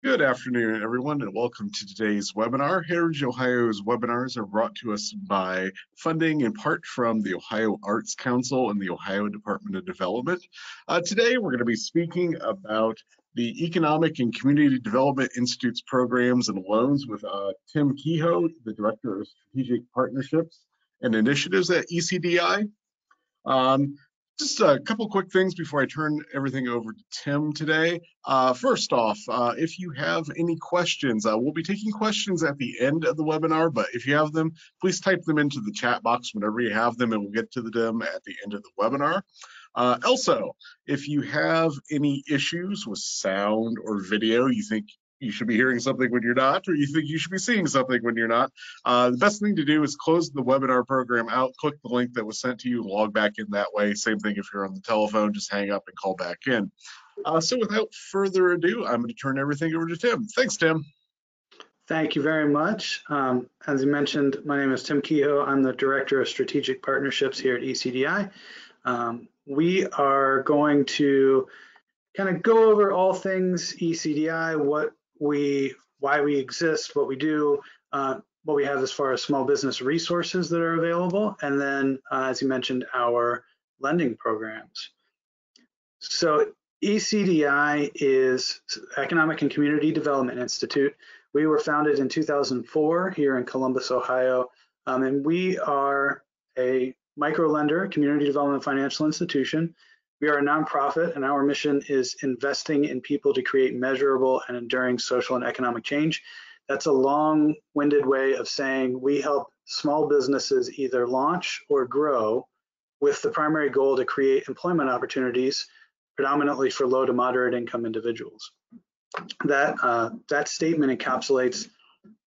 Good afternoon, everyone, and welcome to today's webinar. Heritage Ohio's webinars are brought to us by funding in part from the Ohio Arts Council and the Ohio Department of Development. Today, we're going to be speaking about the Economic and Community Development Institute's programs and loans with Tim Kehoe, the Director of Strategic Partnerships and Initiatives at ECDI. Just a couple quick things before I turn everything over to Tim today. First off, if you have any questions, we'll be taking questions at the end of the webinar, but if you have them, please type them into the chat box whenever you have them, and we'll get to them at the end of the webinar. Also, if you have any issues with sound or video, you think you should be hearing something when you're not, or you think you should be seeing something when you're not, the best thing to do is close the webinar program out, click the link that was sent to you, log back in that way. Same thing if you're on the telephone, just hang up and call back in. So without further ado, I'm going to turn everything over to Tim. Thanks, Tim. Thank you very much. As you mentioned, my name is Tim Kehoe. I'm the Director of Strategic Partnerships here at ECDI. We are going to kind of go over all things ECDI, why we exist, what we do, what we have as far as small business resources that are available, and then, as you mentioned, our lending programs. So ECDI is Economic and Community Development Institute. We were founded in 2004 here in Columbus, Ohio, and we are a micro-lender, community development financial institution. We are a nonprofit, and our mission is investing in people to create measurable and enduring social and economic change. That's a long-winded way of saying we help small businesses either launch or grow with the primary goal to create employment opportunities, predominantly for low to moderate income individuals. That statement encapsulates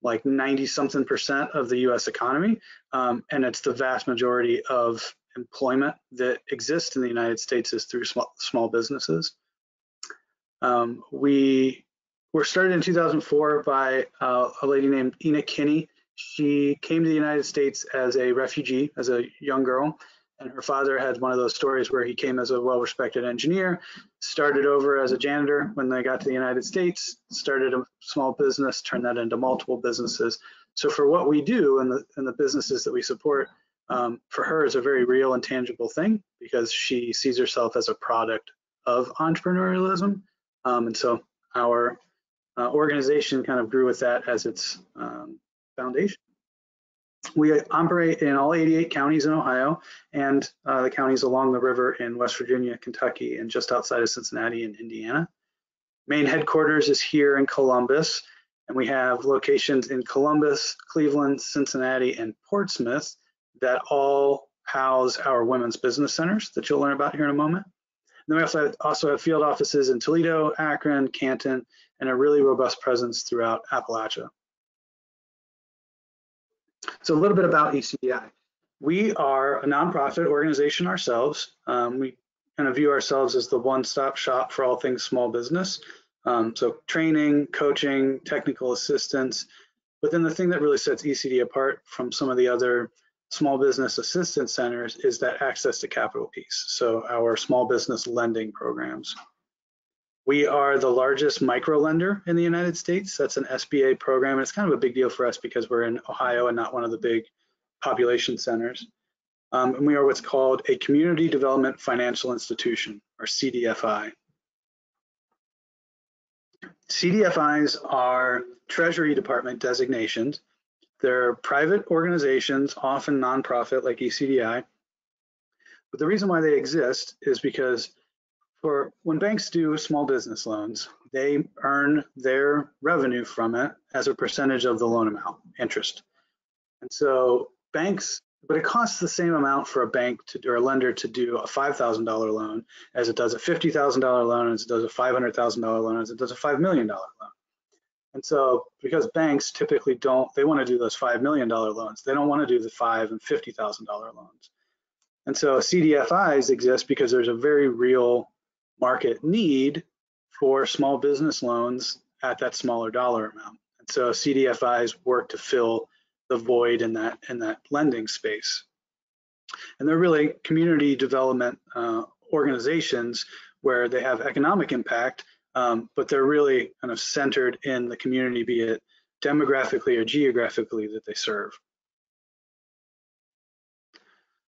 like 90-something% of the US economy, and it's the vast majority of employment that exists in the United States is through small businesses. We were started in 2004 by a lady named Ina Kinney. She came to the United States as a refugee, as a young girl, and her father had one of those stories where he came as a well-respected engineer, started over as a janitor when they got to the United States, started a small business, turned that into multiple businesses. So for what we do and the businesses that we support, for her is a very real and tangible thing because she sees herself as a product of entrepreneurialism. And so our organization kind of grew with that as its foundation. We operate in all 88 counties in Ohio and the counties along the river in West Virginia, Kentucky, and just outside of Cincinnati in Indiana. Main headquarters is here in Columbus, and we have locations in Columbus, Cleveland, Cincinnati, and Portsmouth that all house our women's business centers that you'll learn about here in a moment. And then we also have field offices in Toledo, Akron, Canton, and a really robust presence throughout Appalachia. So a little bit about ECDI. We are a nonprofit organization ourselves. We kind of view ourselves as the one-stop shop for all things small business. So training, coaching, technical assistance. But then the thing that really sets ECD apart from some of the other small business assistance centers is that access to capital piece. So our small business lending programs. We are the largest micro lender in the United States. That's an SBA program. And it's kind of a big deal for us because we're in Ohio and not one of the big population centers. And we are what's called a Community Development Financial Institution, or CDFI. CDFIs are Treasury Department designations. They're private organizations, often nonprofit like ECDI. But the reason why they exist is because when banks do small business loans, they earn their revenue from it as a percentage of the loan amount, interest. And so banks, but it costs the same amount for a bank or a lender to do a $5,000 loan as it does a $50,000 loan, as it does a $500,000 loan, as it does a $5 million loan. And so because banks typically they want to do those $5 million loans. They don't want to do the $5,000 and $50,000 loans. And so CDFIs exist because there's a very real market need for small business loans at that smaller dollar amount. And so CDFIs work to fill the void in that lending space. And they're really community development organizations where they have economic impact but they're really kind of centered in the community, be it demographically or geographically, that they serve.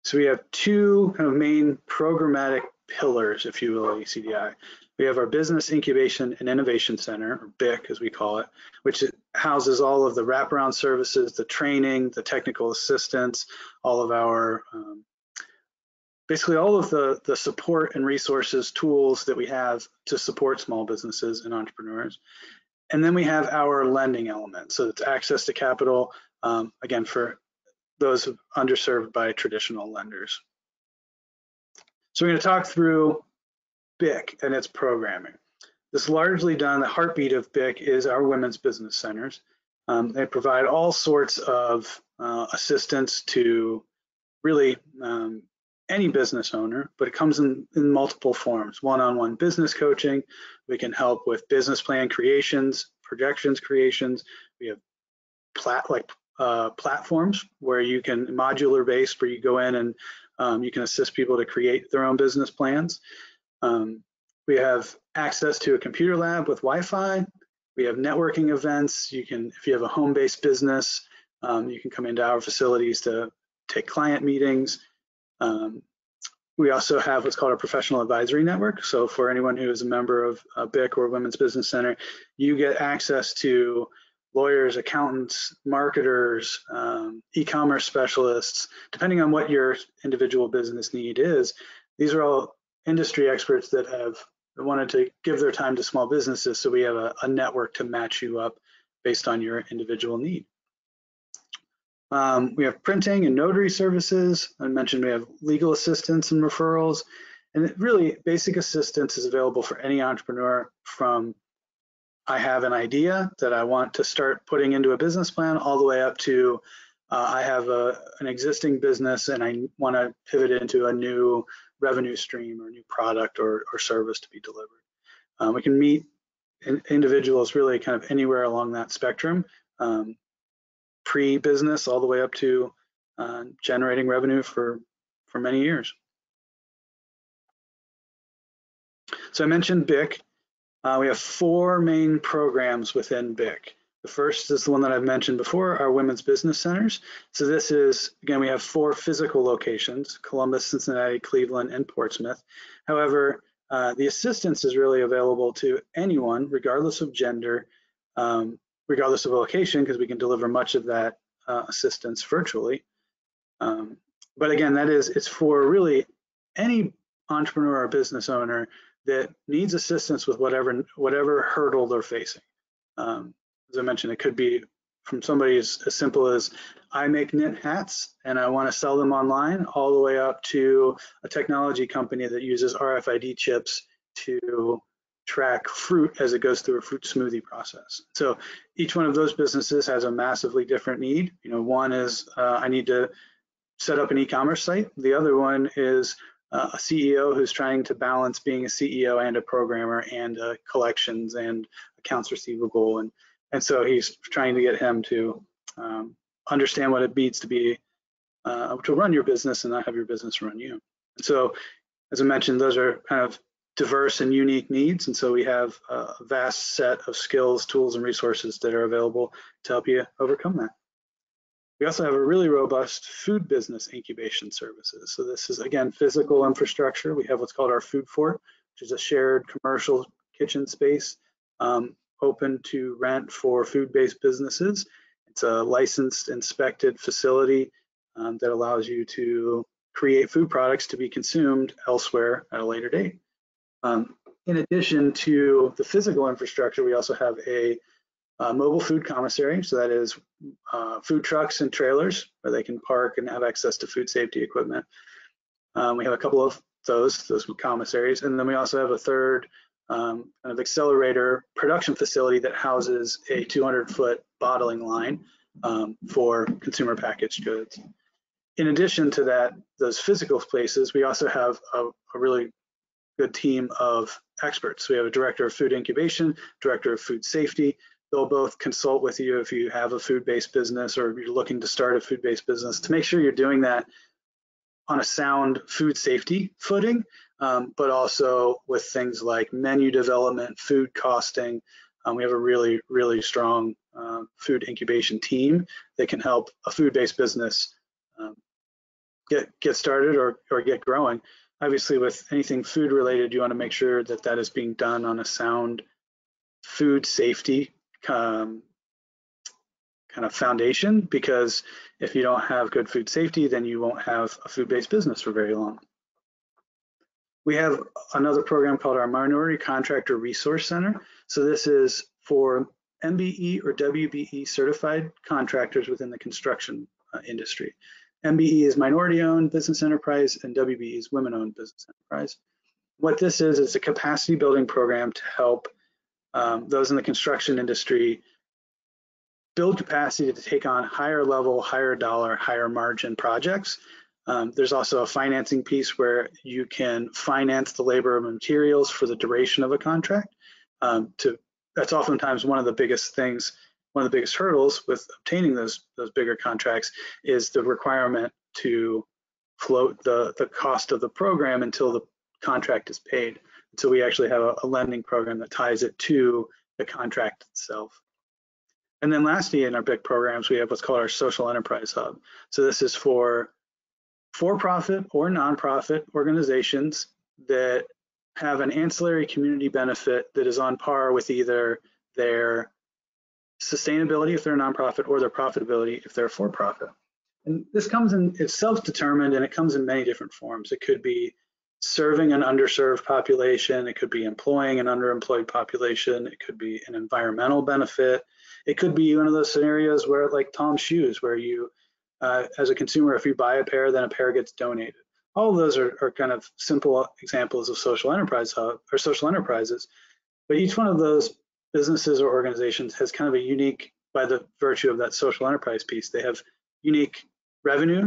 So we have two kind of main programmatic pillars, if you will, at ECDI. We have our Business Incubation and Innovation Center, or BIC as we call it, which houses all of the wraparound services, the training, the technical assistance, all of our, basically all of the support and resources, tools that we have to support small businesses and entrepreneurs. And then we have our lending element. So it's access to capital, again, for those underserved by traditional lenders. So we're going to talk through BIC and its programming. This is largely done, the heartbeat of BIC is our women's business centers. They provide all sorts of assistance to really any business owner, but it comes in multiple forms. One-on-one business coaching. We can help with business plan creations, projections creations. We have platforms where you can, modular based, where you go in and you can assist people to create their own business plans. We have access to a computer lab with Wi-Fi. We have networking events. You can, if you have a home-based business, you can come into our facilities to take client meetings. We also have what's called a professional advisory network. So for anyone who is a member of BIC or Women's Business Center, you get access to lawyers, accountants, marketers, e-commerce specialists, depending on what your individual business need is. These are all industry experts that have wanted to give their time to small businesses, so we have a network to match you up based on your individual need. We have printing and notary services. I mentioned we have legal assistance and referrals, and really basic assistance is available for any entrepreneur, from I have an idea that I want to start putting into a business plan, all the way up to I have an existing business and I want to pivot into a new revenue stream or new product or service to be delivered. We can meet individuals really kind of anywhere along that spectrum, pre-business all the way up to generating revenue for many years. So I mentioned BIC. We have four main programs within BIC. The first is the one that I've mentioned before, our Women's Business Centers. So this is, again, we have four physical locations: Columbus, Cincinnati, Cleveland, and Portsmouth. However, the assistance is really available to anyone, regardless of gender, regardless of location, because we can deliver much of that assistance virtually. But again, it's for really any entrepreneur or business owner that needs assistance with whatever hurdle they're facing. As I mentioned, it could be from somebody as simple as I make knit hats and I want to sell them online, all the way up to a technology company that uses RFID chips to track fruit as it goes through a fruit smoothie process. So each one of those businesses has a massively different need. You know, one is I need to set up an e-commerce site. The other one is a CEO who's trying to balance being a CEO and a programmer and collections and accounts receivable, and so he's trying to get him to understand what it means to be to run your business and not have your business run you. And so, as I mentioned, those are kind of diverse and unique needs, and so we have a vast set of skills, tools, and resources that are available to help you overcome that. We also have a really robust food business incubation services. So this is, again, physical infrastructure. We have what's called our food fort, which is a shared commercial kitchen space open to rent for food-based businesses. It's a licensed, inspected facility that allows you to create food products to be consumed elsewhere at a later date. In addition to the physical infrastructure, we also have a mobile food commissary. So that is food trucks and trailers where they can park and have access to food safety equipment. We have a couple of those commissaries, and then we also have a third kind of accelerator production facility that houses a 200-foot bottling line for consumer packaged goods. In addition to that, those physical places, we also have a really good team of experts. We have a director of food incubation, director of food safety. They'll both consult with you if you have a food-based business or if you're looking to start a food-based business, to make sure you're doing that on a sound food safety footing, but also with things like menu development, food costing. We have a really, really strong food incubation team that can help a food-based business get started or get growing. Obviously, with anything food related, you want to make sure that that is being done on a sound food safety kind of foundation, because if you don't have good food safety, then you won't have a food-based business for very long. We have another program called our Minority Contractor Resource Center. So this is for MBE or WBE certified contractors within the construction industry. MBE is minority-owned business enterprise, and WBE is women-owned business enterprise. What this is a capacity building program to help those in the construction industry build capacity to take on higher level, higher dollar, higher margin projects. There's also a financing piece where you can finance the labor and materials for the duration of a contract. That's oftentimes one of the biggest things, one of the biggest hurdles with obtaining those bigger contracts is the requirement to float the cost of the program until the contract is paid. So we actually have a lending program that ties it to the contract itself. And then lastly, in our big programs, we have what's called our Social Enterprise Hub. So this is for-profit or nonprofit organizations that have an ancillary community benefit that is on par with either their sustainability if they're a nonprofit or their profitability if they're for-profit. And this comes in, it's self-determined, and it comes in many different forms. It could be serving an underserved population, it could be employing an underemployed population, it could be an environmental benefit, it could be one of those scenarios where, like Tom's shoes, where you, as a consumer, if you buy a pair, then a pair gets donated. All of those are kind of simple examples of social enterprise hub or social enterprises, but each one of those businesses or organizations has kind of a unique, by the virtue of that social enterprise piece, they have unique revenue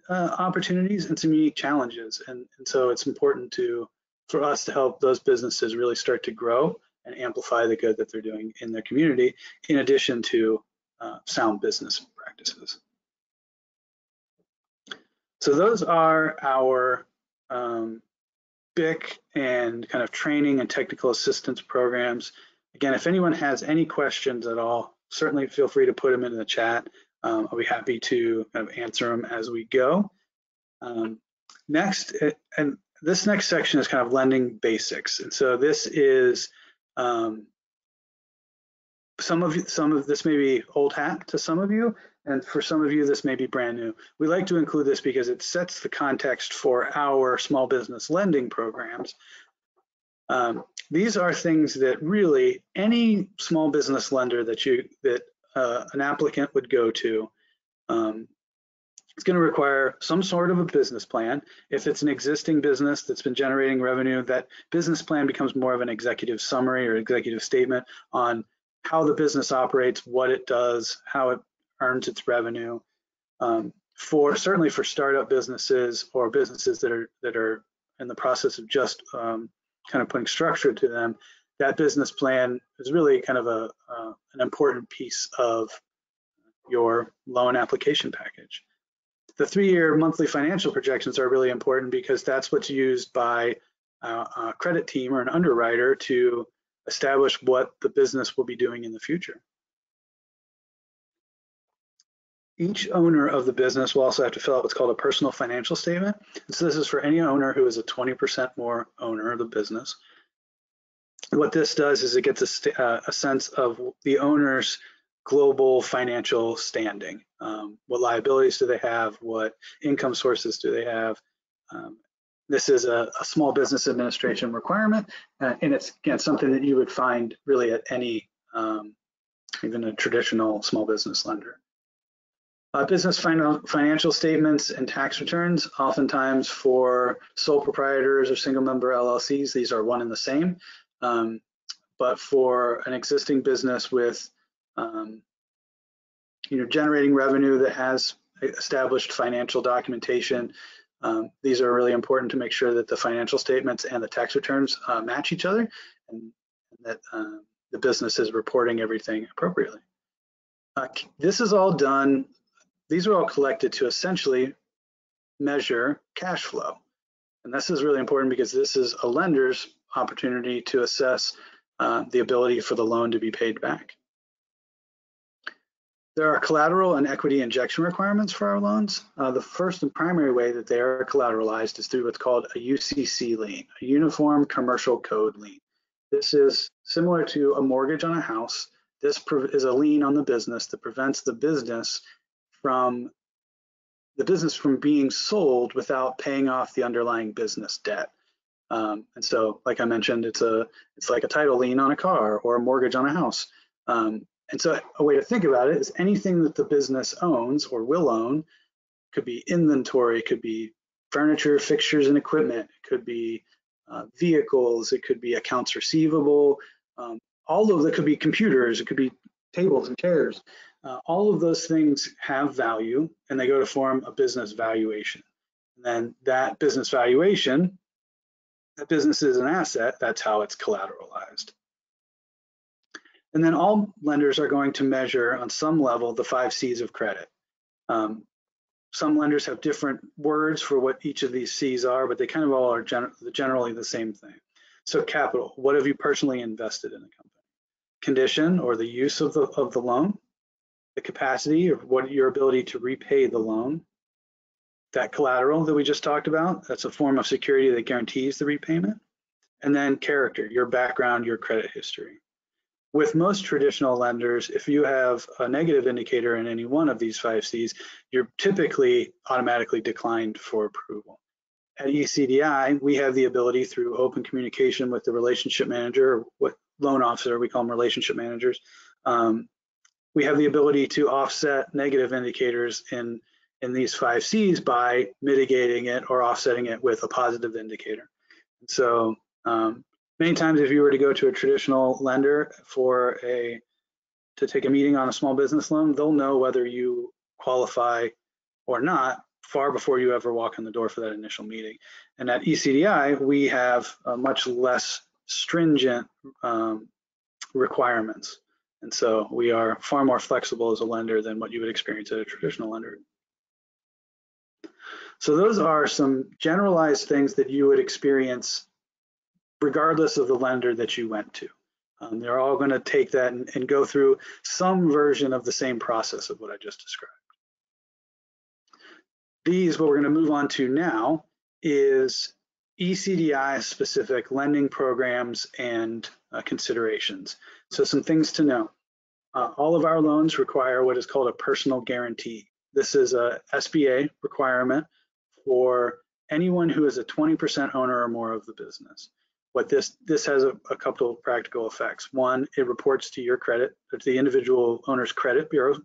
opportunities and some unique challenges, and so it's important for us to help those businesses really start to grow and amplify the good that they're doing in their community, in addition to sound business practices. So those are our BIC and kind of training and technical assistance programs. Again, if anyone has any questions at all, certainly feel free to put them in the chat. I'll be happy to kind of answer them as we go. Next, and this next section is kind of lending basics. And so this is, some of this may be old hat to some of you, and for some of you, this may be brand new. We like to include this because it sets the context for our small business lending programs. These are things that really any small business lender that an applicant would go to, it's going to require some sort of a business plan. If it's an existing business that's been generating revenue, that business plan becomes more of an executive summary or executive statement on how the business operates, what it does, how it earns its revenue. Certainly for startup businesses or businesses that are in the process of just kind of putting structure to them, that business plan is really kind of an important piece of your loan application package. The 3-year monthly financial projections are really important because that's what's used by a credit team or an underwriter to establish what the business will be doing in the future. Each owner of the business will also have to fill out what's called a personal financial statement. And so this is for any owner who is a 20% more owner of the business. What this does is it gets a sense of the owner's global financial standing. What liabilities do they have? What income sources do they have? This is a small business administration requirement, and it's, again, something that you would find really at any, even a traditional small business lender. Business financial statements and tax returns, oftentimes for sole proprietors or single member LLCs, these are one and the same. But for an existing business with generating revenue that has established financial documentation, these are really important to make sure that the financial statements and the tax returns match each other, and that the business is reporting everything appropriately. This is all done. These are all collected to essentially measure cash flow. And this is really important because this is a lender's opportunity to assess the ability for the loan to be paid back. There are collateral and equity injection requirements for our loans. The first and primary way that they are collateralized is through what's called a UCC lien, a Uniform Commercial Code lien. This is similar to a mortgage on a house. This is a lien on the business that prevents the business from being sold without paying off the underlying business debt. And so, like I mentioned, it's like a title lien on a car or a mortgage on a house. And so a way to think about it is anything that the business owns or will own, could be inventory, could be furniture, fixtures, and equipment, it could be vehicles, it could be accounts receivable, all of that could be computers, it could be tables and chairs. All of those things have value and they go to form a business valuation. And then that business valuation, that business is an asset, that's how it's collateralized. And then all lenders are going to measure on some level the 5 C's of credit. Some lenders have different words for what each of these C's are, but they kind of all are generally the same thing. So capital, what have you personally invested in a company? Condition, or the use of the loan. The capacity, or what your ability to repay the loan. That collateral that we just talked about, that's a form of security that guarantees the repayment. And then character, your background, your credit history. With most traditional lenders, if you have a negative indicator in any one of these 5 C's, you're typically automatically declined for approval. At ECDI, we have the ability through open communication with the relationship manager, or what loan officer, we call them relationship managers. We have the ability to offset negative indicators in these 5 C's by mitigating it or offsetting it with a positive indicator. And so many times if you were to go to a traditional lender to take a meeting on a small business loan, they'll know whether you qualify or not far before you ever walk in the door for that initial meeting. And at ECDI, we have much less stringent requirements. And so we are far more flexible as a lender than what you would experience at a traditional lender. So those are some generalized things that you would experience regardless of the lender that you went to. They're all going to take that and go through some version of the same process of what I just described. What we're going to move on to now is ECDI specific lending programs and considerations. So some things to know. All of our loans require what is called a personal guarantee. This is a SBA requirement for anyone who is a 20% owner or more of the business. What this has a couple of practical effects. One, it reports to your credit, to the individual owner's credit bureau.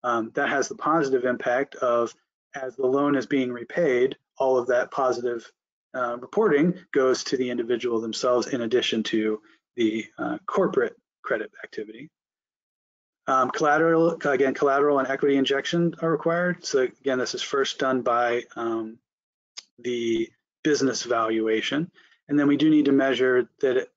That has the positive impact of, as the loan is being repaid, all of that positive reporting goes to the individual themselves in addition to the corporate credit activity. Collateral and equity injection are required. So again, this is first done by the business valuation. And then we do need to measure that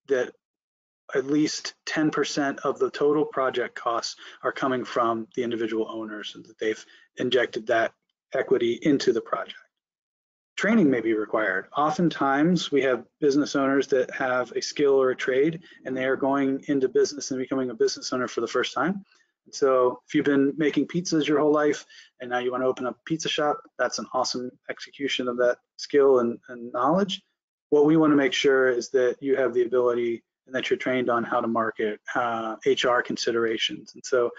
at least 10% of the total project costs are coming from the individual owners, and that they've injected that equity into the project. Training may be required. Oftentimes we have business owners that have a skill or a trade, and they are going into business and becoming a business owner for the first time. So if you've been making pizzas your whole life and now you want to open up a pizza shop, that's an awesome execution of that skill and knowledge. What we want to make sure is that you have the ability and that you're trained on how to market, HR considerations. And so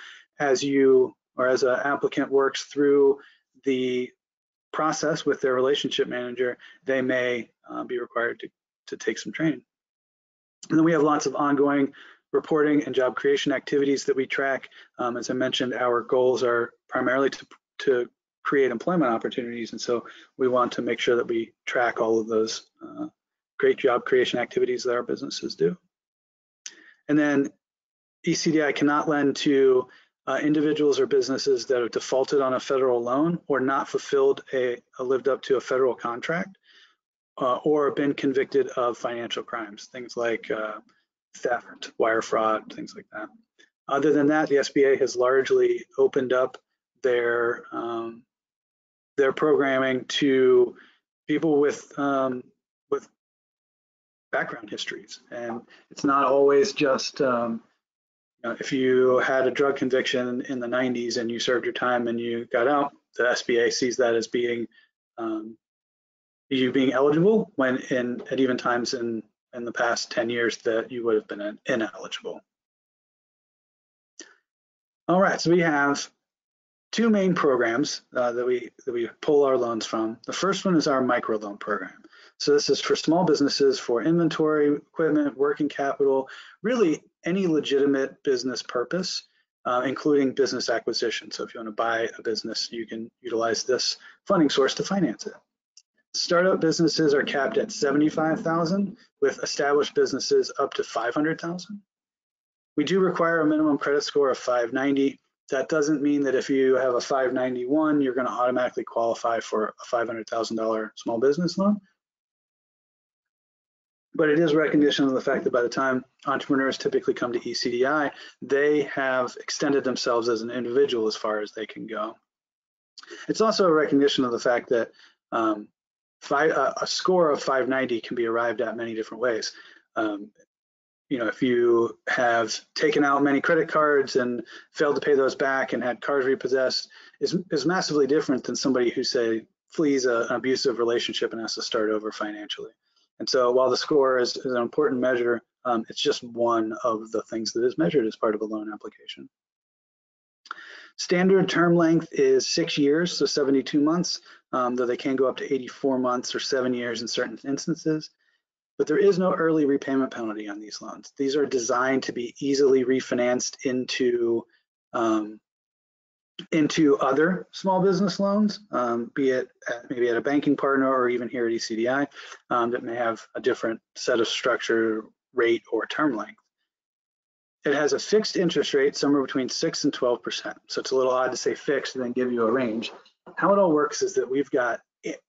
as you, or as an applicant works through the process with their relationship manager, they may be required to take some training. And then we have lots of ongoing reporting and job creation activities that we track. As I mentioned, our goals are primarily to create employment opportunities. And so we want to make sure that we track all of those great job creation activities that our businesses do. And then ECDI cannot lend to individuals or businesses that have defaulted on a federal loan or not fulfilled lived up to a federal contract or been convicted of financial crimes, things like theft, wire fraud, things like that. Other than that, the SBA has largely opened up their programming to people with background histories, and it's not always just if you had a drug conviction in the 90s and you served your time and you got out, the SBA sees that as being you being eligible, when at even times in the past 10 years that you would have been ineligible. All right, so we have two main programs that we pull our loans from. The first one is our microloan program. So this is for small businesses for inventory, equipment, working capital, really any legitimate business purpose, including business acquisition. So if you want to buy a business, you can utilize this funding source to finance it. Startup businesses are capped at $75,000, with established businesses up to $500,000. We do require a minimum credit score of 590. That doesn't mean that if you have a 591, you're going to automatically qualify for a $500,000 small business loan. But it is recognition of the fact that by the time entrepreneurs typically come to ECDI, they have extended themselves as an individual as far as they can go. It's also a recognition of the fact that a score of 590 can be arrived at many different ways. If you have taken out many credit cards and failed to pay those back and had cars repossessed, is massively different than somebody who, say, flees an abusive relationship and has to start over financially. And so while the score is an important measure, it's just one of the things that is measured as part of a loan application. Standard term length is 6 years, so 72 months, though they can go up to 84 months or 7 years in certain instances. But there is no early repayment penalty on these loans. These are designed to be easily refinanced into other small business loans, be it maybe at a banking partner or even here at ECDI, that may have a different set of structure, rate, or term length. It has a fixed interest rate somewhere between 6 and 12%. So it's a little odd to say fixed and then give you a range. How it all works is that we've got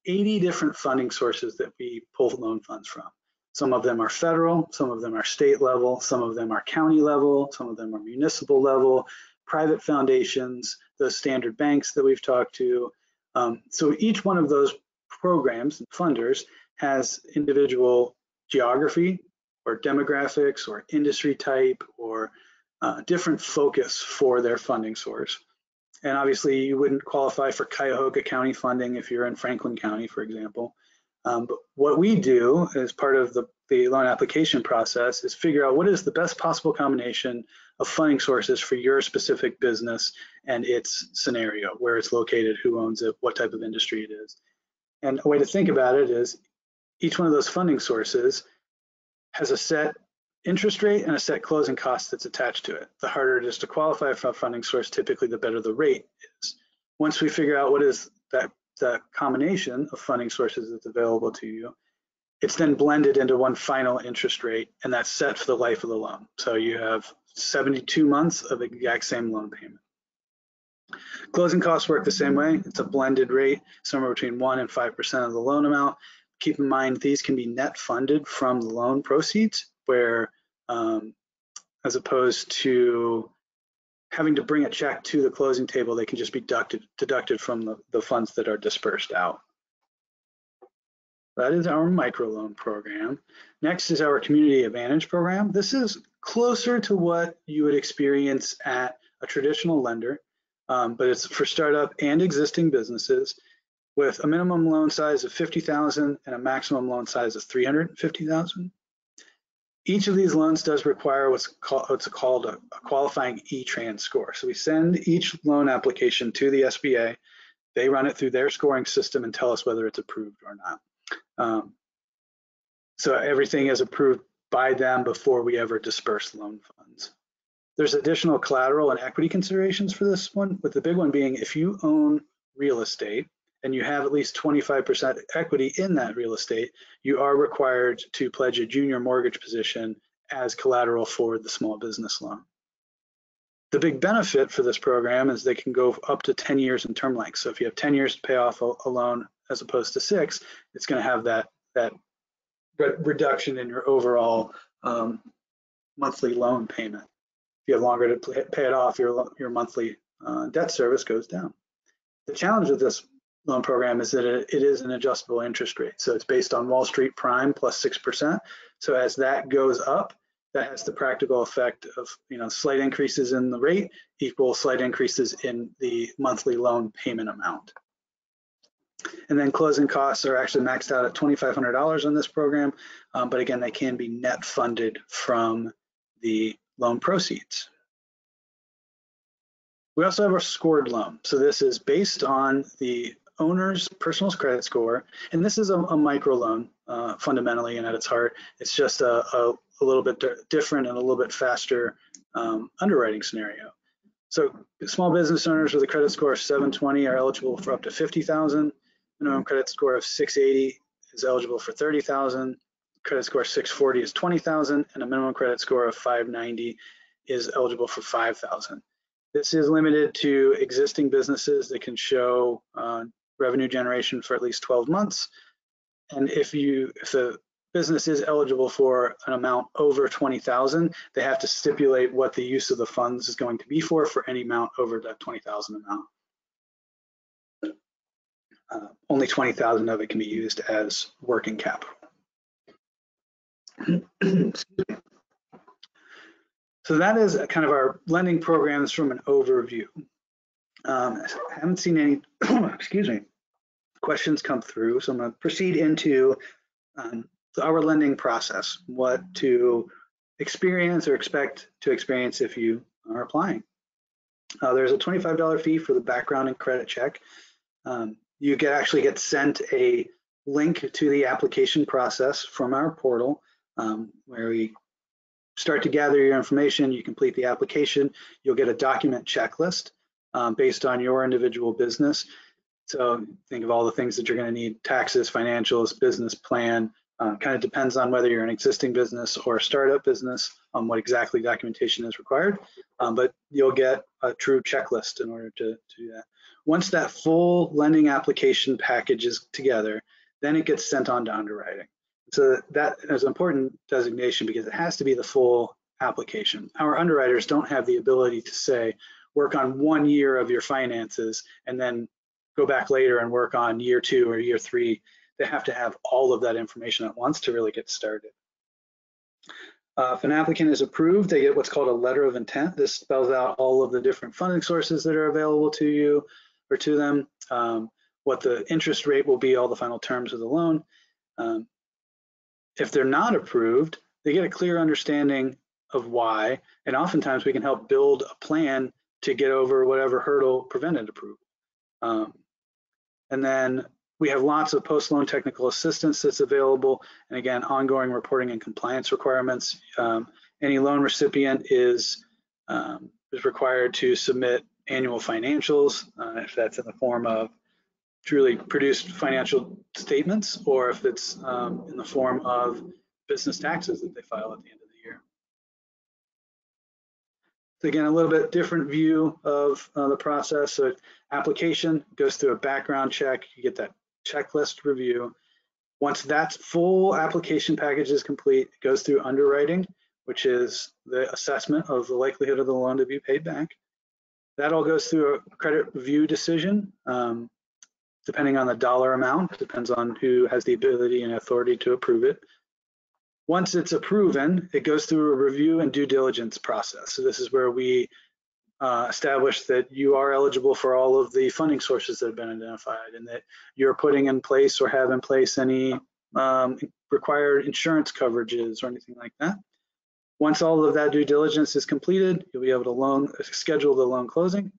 80 different funding sources that we pull loan funds from. Some of them are federal, some of them are state level, some of them are county level, some of them are municipal level, private foundations, those standard banks that we've talked to. So each one of those programs and funders has individual geography or demographics or industry type or different focus for their funding source. And obviously you wouldn't qualify for Cuyahoga County funding if you're in Franklin County, for example. But what we do as part of the loan application process is figure out what is the best possible combination of funding sources for your specific business and its scenario, where it's located, who owns it, what type of industry it is. And a way to think about it is each one of those funding sources has a set interest rate and a set closing cost that's attached to it. The harder it is to qualify for a funding source, typically the better the rate is. Once we figure out what is the combination of funding sources that's available to you, it's then blended into one final interest rate, and that's set for the life of the loan. So you have 72 months of the exact same loan payment. Closing costs work the same way. It's a blended rate, somewhere between 1% and 5% of the loan amount. Keep in mind, these can be net funded from the loan proceeds, where as opposed to having to bring a check to the closing table, they can just be deducted from the funds that are dispersed out. That is our microloan program. Next is our Community Advantage program. This is closer to what you would experience at a traditional lender, but it's for startup and existing businesses with a minimum loan size of $50,000 and a maximum loan size of $350,000. Each of these loans does require what's called a qualifying E-Trans score. So we send each loan application to the SBA. They run it through their scoring system and tell us whether it's approved or not. So everything is approved by them before we ever disperse loan funds. There's additional collateral and equity considerations for this one, with the big one being if you own real estate and you have at least 25% equity in that real estate, you are required to pledge a junior mortgage position as collateral for the small business loan. The big benefit for this program is they can go up to 10 years in term length. So if you have 10 years to pay off a loan as opposed to 6, it's going to have that reduction in your overall monthly loan payment. If you have longer to pay it off, your monthly debt service goes down. The challenge with this loan program is that it is an adjustable interest rate. So it's based on Wall Street Prime plus 6%. So as that goes up, that has the practical effect of, slight increases in the rate equal slight increases in the monthly loan payment amount. And then closing costs are actually maxed out at $2,500 on this program, but again, they can be net funded from the loan proceeds. We also have a scored loan. So this is based on the owner's personal credit score, and this is a micro loan fundamentally and at its heart. It's just a little bit different and a little bit faster underwriting scenario. So small business owners with a credit score of 720 are eligible for up to $50,000. Minimum credit score of 680 is eligible for $30,000. Credit score 640 is $20,000, and a minimum credit score of 590 is eligible for $5,000. This is limited to existing businesses that can show revenue generation for at least 12 months. And if the business is eligible for an amount over 20,000, they have to stipulate what the use of the funds is going to be for any amount over that 20,000 amount. Only 20,000 of it can be used as working capital. So that is kind of our lending programs from an overview. I haven't seen any, excuse me, questions come through, so I'm going to proceed into our lending process, what to experience or expect to experience if you are applying. There's a $25 fee for the background and credit check. You actually get sent a link to the application process from our portal, where we start to gather your information. You complete the application, you'll get a document checklist based on your individual business. So think of all the things that you're going to need: taxes, financials, business plan. Kind of depends on whether you're an existing business or a startup business on what exactly documentation is required, but you'll get a true checklist in order to do that. Once that full lending application package is together, then it gets sent on to underwriting. So that is an important designation because it has to be the full application. Our underwriters don't have the ability to say, work on 1 year of your finances and then go back later and work on year 2 or year 3. They have to have all of that information at once to really get started. If an applicant is approved, they get what's called a letter of intent. This spells out all of the different funding sources that are available to you or to them, what the interest rate will be, all the final terms of the loan. If they're not approved, they get a clear understanding of why, and oftentimes we can help build a plan to get over whatever hurdle prevented approval. And then we have lots of post-loan technical assistance that's available, and again, ongoing reporting and compliance requirements. Any loan recipient is required to submit annual financials, if that's in the form of truly produced financial statements, or if it's in the form of business taxes that they file at the end of the year. So again, a little bit different view of the process. So application goes through a background check, you get that checklist review. Once that full application package is complete, it goes through underwriting, which is the assessment of the likelihood of the loan to be paid back. That all goes through a credit review decision, depending on the dollar amount, depends on who has the ability and authority to approve it. Once it's approven, it goes through a review and due diligence process. So this is where we establish that you are eligible for all of the funding sources that have been identified, and that you're putting in place or have in place any required insurance coverages or anything like that. Once all of that due diligence is completed, you'll be able to schedule the loan closing,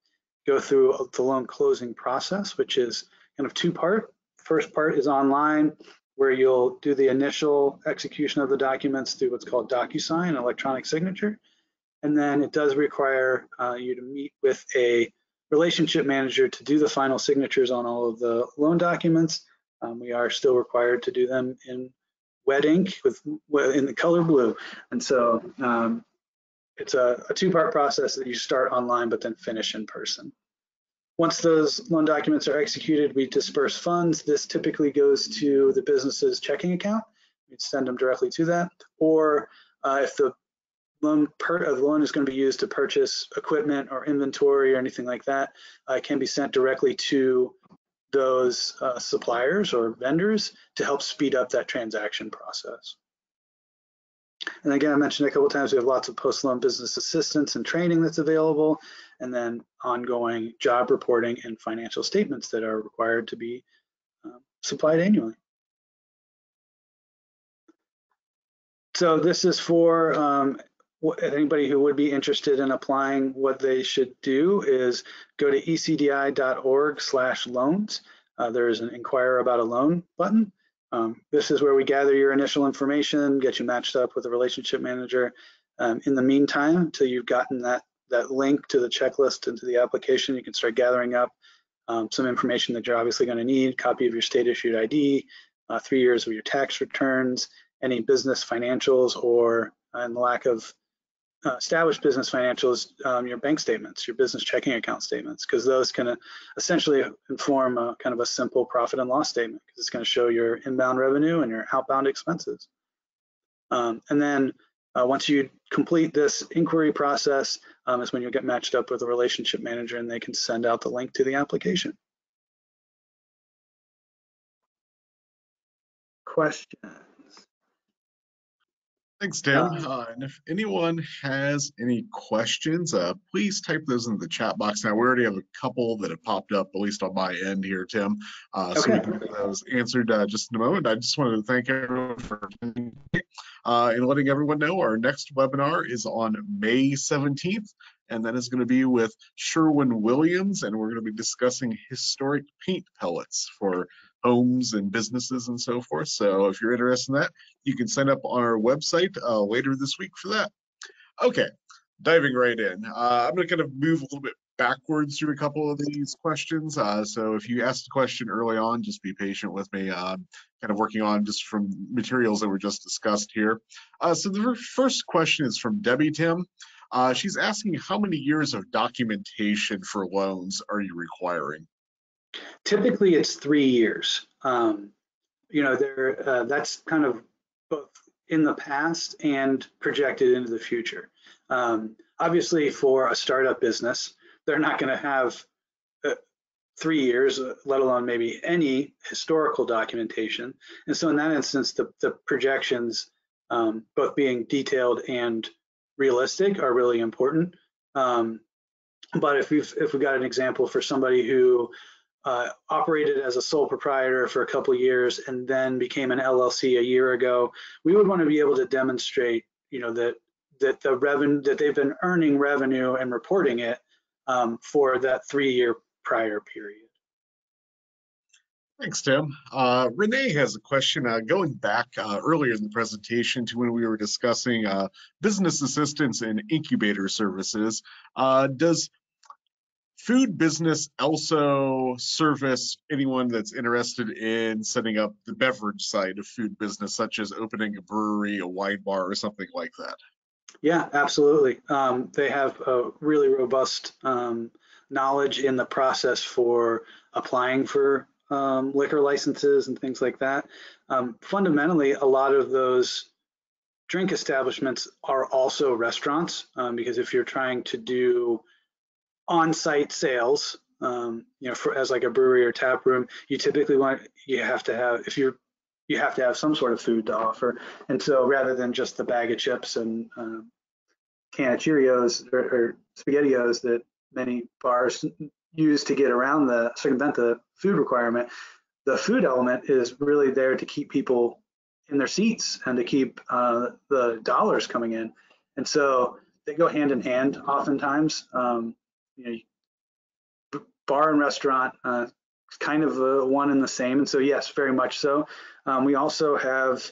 go through the loan closing process, which is kind of two-part. First part is online, where you'll do the initial execution of the documents through what's called DocuSign, electronic signature. And then it does require you to meet with a relationship manager to do the final signatures on all of the loan documents. We are still required to do them in wet ink in the color blue. And so it's a two-part process that you start online but then finish in person. Once those loan documents are executed, we disperse funds. This typically goes to the business's checking account. We'd send them directly to that. Or if the loan is going to be used to purchase equipment or inventory or anything like that, it can be sent directly to those suppliers or vendors to help speed up that transaction process. And again, I mentioned a couple of times, we have lots of post-loan business assistance and training that's available, and then ongoing job reporting and financial statements that are required to be supplied annually. So this is for anybody who would be interested in applying. What they should do is go to ecdi.org/loans. There is an inquire about a loan button. This is where we gather your initial information, get you matched up with a relationship manager. In the meantime, until you've gotten that link to the checklist and to the application, you can start gathering up some information that you're obviously going to need: copy of your state issued ID, 3 years of your tax returns, any business financials, or in the lack of established business financials, your bank statements, your business checking account statements, because those can essentially inform kind of a simple profit and loss statement, because it's going to show your inbound revenue and your outbound expenses. And then once you complete this inquiry process, is when you'll get matched up with a relationship manager, and they can send out the link to the application. Questions? Thanks, Tim. And if anyone has any questions, please type those in the chat box. Now, we already have a couple that have popped up, at least on my end here, Tim. So we can get those answered just in a moment. I just wanted to thank everyone for attending and letting everyone know our next webinar is on May 17th. And that is going to be with Sherwin Williams, and we're going to be discussing historic paint pellets for homes and businesses and so forth. So if you're interested in that, you can sign up on our website later this week for that. Okay, diving right in. I'm going to kind of move a little bit backwards through a couple of these questions. So if you asked a question early on, just be patient with me. Kind of working on just from materials that were just discussed here. So the first question is from Debbie, Tim. She's asking, how many years of documentation for loans are you requiring? Typically, it's 3 years. That's kind of both in the past and projected into the future. Obviously, for a startup business, they're not going to have 3 years, let alone maybe any historical documentation. And so in that instance, the projections, both being detailed and realistic, are really important. But if we've got an example for somebody who operated as a sole proprietor for a couple of years and then became an LLC a year ago, we would want to be able to demonstrate, that the revenue, that they've been earning revenue and reporting it for that 3-year prior period. Thanks, Tim. Renee has a question going back earlier in the presentation to when we were discussing business assistance and incubator services. Does food business also service anyone that's interested in setting up the beverage side of food business, such as opening a brewery, a wine bar, or something like that? Yeah, absolutely. They have a really robust knowledge in the process for applying for liquor licenses and things like that. Fundamentally, a lot of those drink establishments are also restaurants, because if you're trying to do on-site sales, as like a brewery or tap room, you typically have to have some sort of food to offer. And so rather than just the bag of chips and can of Cheerios or SpaghettiOs that many bars use to get around circumvent the food requirement, the food element is really there to keep people in their seats and to keep the dollars coming in. And so they go hand in hand oftentimes. Bar and restaurant, kind of one and the same. And so yes, very much so. We also have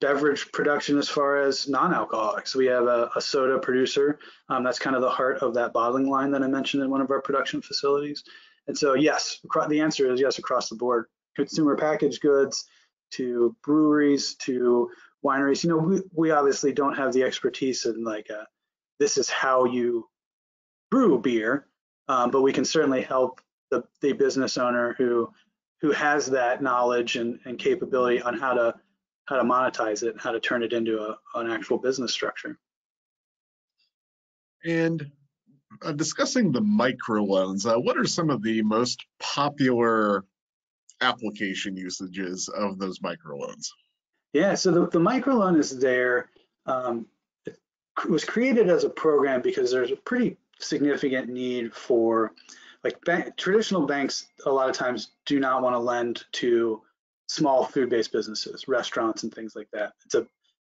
beverage production as far as non-alcoholic. So we have a soda producer. That's kind of the heart of that bottling line that I mentioned in one of our production facilities. And so yes, the answer is yes across the board. Consumer packaged goods to breweries to wineries. We obviously don't have the expertise in this is how you brew beer, but we can certainly help the business owner who has that knowledge and capability on how to monetize it, how to turn it into an actual business structure. And discussing the microloans, what are some of the most popular application usages of those microloans? Yeah, so the microloan is there. It was created as a program because there's a pretty significant need for, like, traditional banks a lot of times do not want to lend to small food-based businesses, restaurants and things like that.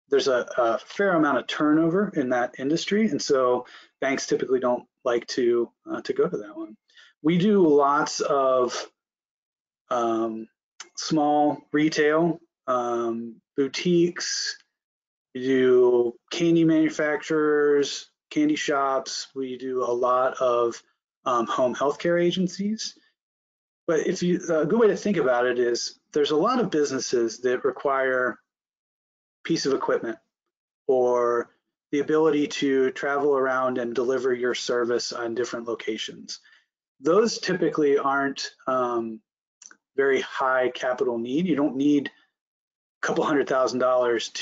There's a fair amount of turnover in that industry, and so banks typically don't like to go to that one. We do lots of small retail, boutiques. We do candy manufacturers, candy shops. We do a lot of home healthcare agencies. But a good way to think about it is there's a lot of businesses that require a piece of equipment or the ability to travel around and deliver your service on different locations. Those typically aren't very high capital need. You don't need a couple $100,000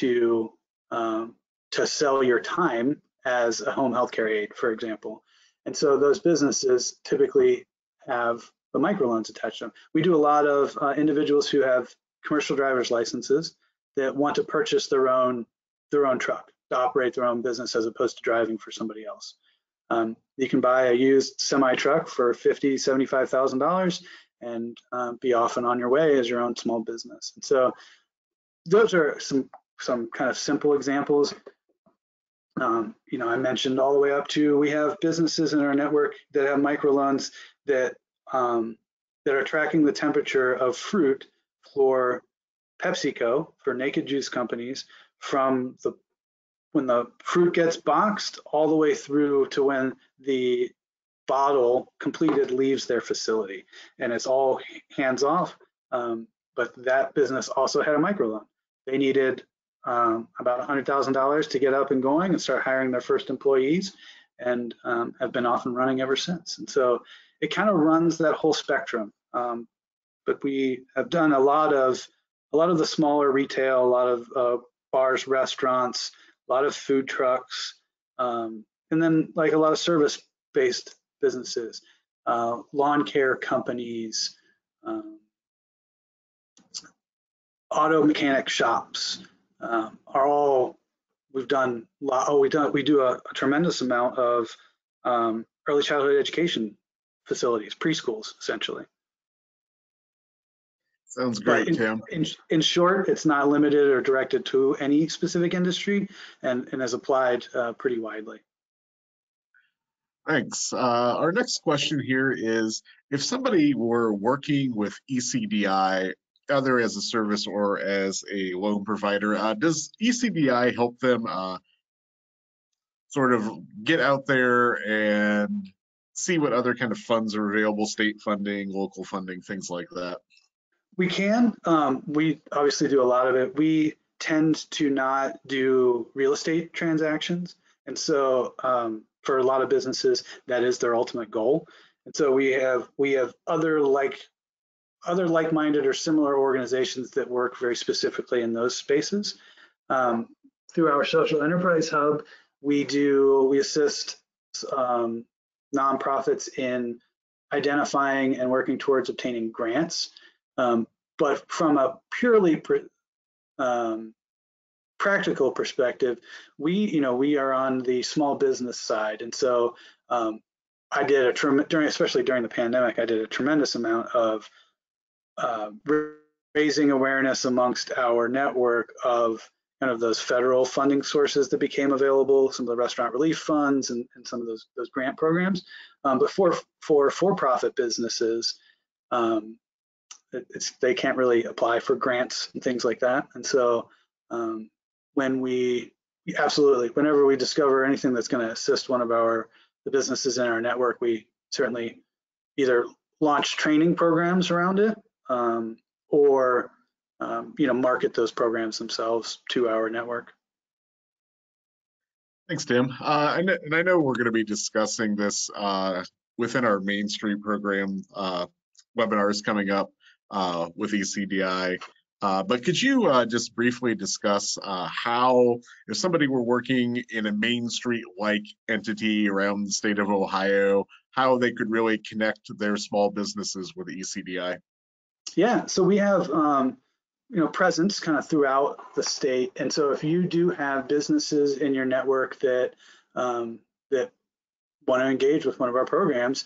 to sell your time as a home healthcare aide, for example. And so those businesses typically have the microloans attached to them. We do a lot of individuals who have commercial driver's licenses that want to purchase their own truck to operate their own business as opposed to driving for somebody else. You can buy a used semi truck for $50,000, $75,000 and be off and on your way as your own small business. And so those are some kind of simple examples. I mentioned all the way up to, we have businesses in our network that have microloans that are tracking the temperature of fruit for PepsiCo, for naked juice companies, from when the fruit gets boxed all the way through to when the bottle completed leaves their facility, and it's all hands off. But that business also had a microloan. They needed about $100,000 to get up and going and start hiring their first employees, and have been off and running ever since. And so it kind of runs that whole spectrum. But we have done a lot of the smaller retail, a lot of bars, restaurants, a lot of food trucks, and then like a lot of service-based businesses, lawn care companies, auto mechanic shops are all. We do a tremendous amount of early childhood education facilities, preschools, essentially. Sounds great, Tim. In short, it's not limited or directed to any specific industry, and is applied pretty widely. Thanks. Our next question here is, if somebody were working with ECDI, either as a service or as a loan provider, does ECDI help them sort of get out there and see what other kind of funds are available, state funding, local funding, things like that? We can. We obviously do a lot of it. We tend to not do real estate transactions, and so for a lot of businesses, that is their ultimate goal. And so we have other like-minded or similar organizations that work very specifically in those spaces. Through our social enterprise hub, we assist nonprofits in identifying and working towards obtaining grants. But from a purely practical perspective, we are on the small business side, and so especially during the pandemic, I did a tremendous amount of raising awareness amongst our network of kind of those federal funding sources that became available, some of the restaurant relief funds and some of those grant programs. But for-profit businesses, they can't really apply for grants and things like that. And so whenever we discover anything that's going to assist one of the businesses in our network, we certainly either launch training programs around it, or market those programs themselves to our network. Thanks, Tim. And I know we're going to be discussing this within our Main Street program webinars coming up with ECDI. But could you just briefly discuss how, if somebody were working in a Main Street-like entity around the state of Ohio, how they could really connect their small businesses with ECDI? Yeah, so we have presence kind of throughout the state, and so if you do have businesses in your network that want to engage with one of our programs,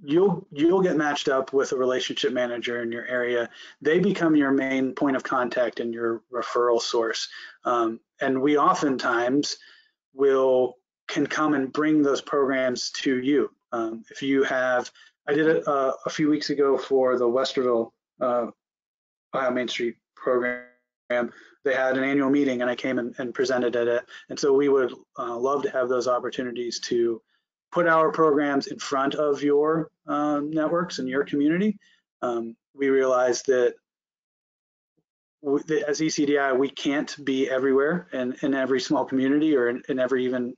you'll get matched up with a relationship manager in your area. They become your main point of contact and your referral source. And we oftentimes can come and bring those programs to you. If you have, I did it a few weeks ago for the Westerville Ohio Main Street program. They had an annual meeting and I came and presented at it. And so we would love to have those opportunities to put our programs in front of your networks and your community. We realize that as ECDI, we can't be everywhere in every small community or in every even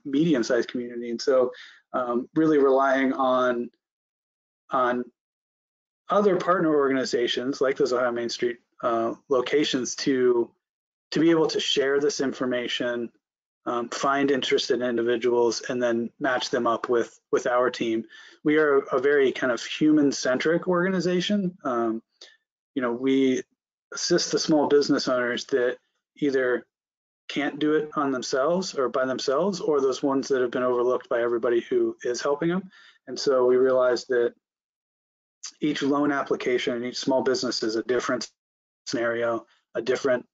medium-sized community. And so really relying on other partner organizations like those Ohio Main Street locations to be able to share this information, find interested individuals, and then match them up with our team. We are a very kind of human-centric organization. We assist the small business owners that either can't do it on themselves or by themselves, or those ones that have been overlooked by everybody who is helping them. And so we realize that each loan application and each small business is a different scenario, a different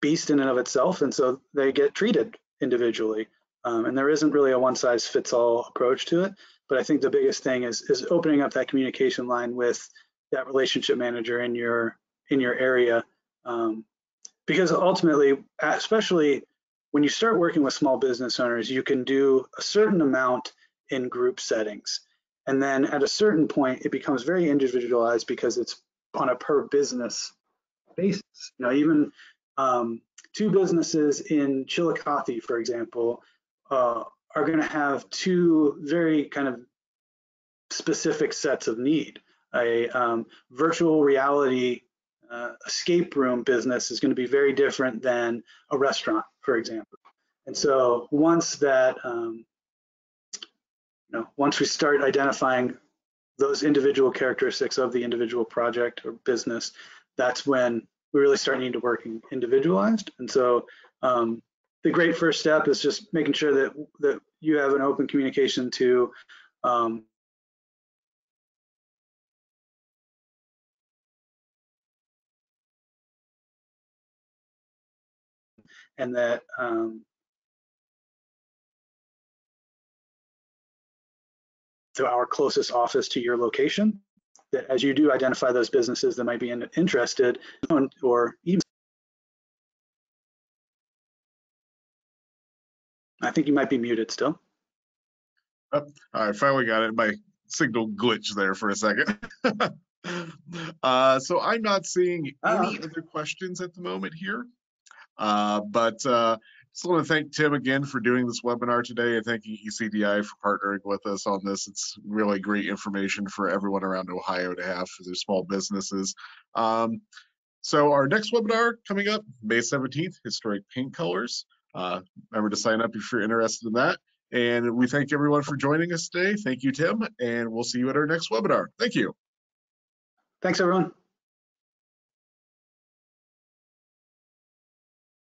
beast in and of itself, and so they get treated individually. And there isn't really a one-size-fits-all approach to it, but I think the biggest thing is opening up that communication line with that relationship manager in your area, because ultimately, especially when you start working with small business owners, you can do a certain amount in group settings, and then at a certain point, it becomes very individualized because it's on a per business basis. Even two businesses in Chillicothe, for example, are going to have two very kind of specific sets of need. A virtual reality escape room business is going to be very different than a restaurant, for example. And so once we start identifying those individual characteristics of the individual project or business, that's when we really start needing to work individualized. And so the great first step is just making sure that you have an open communication to and that to our closest office to your location, that as you do identify those businesses that might be interested, or even, I think you might be muted still. Oh, I finally got it. My signal glitched there for a second. So I'm not seeing any other questions at the moment here. But just want to thank Tim again for doing this webinar today, and thank you ECDI for partnering with us on this. It's really great information for everyone around Ohio to have for their small businesses. So our next webinar coming up, May 17th, Historic Paint Colors. Remember to sign up if you're interested in that. And we thank everyone for joining us today. Thank you, Tim, and we'll see you at our next webinar. Thank you. Thanks, everyone.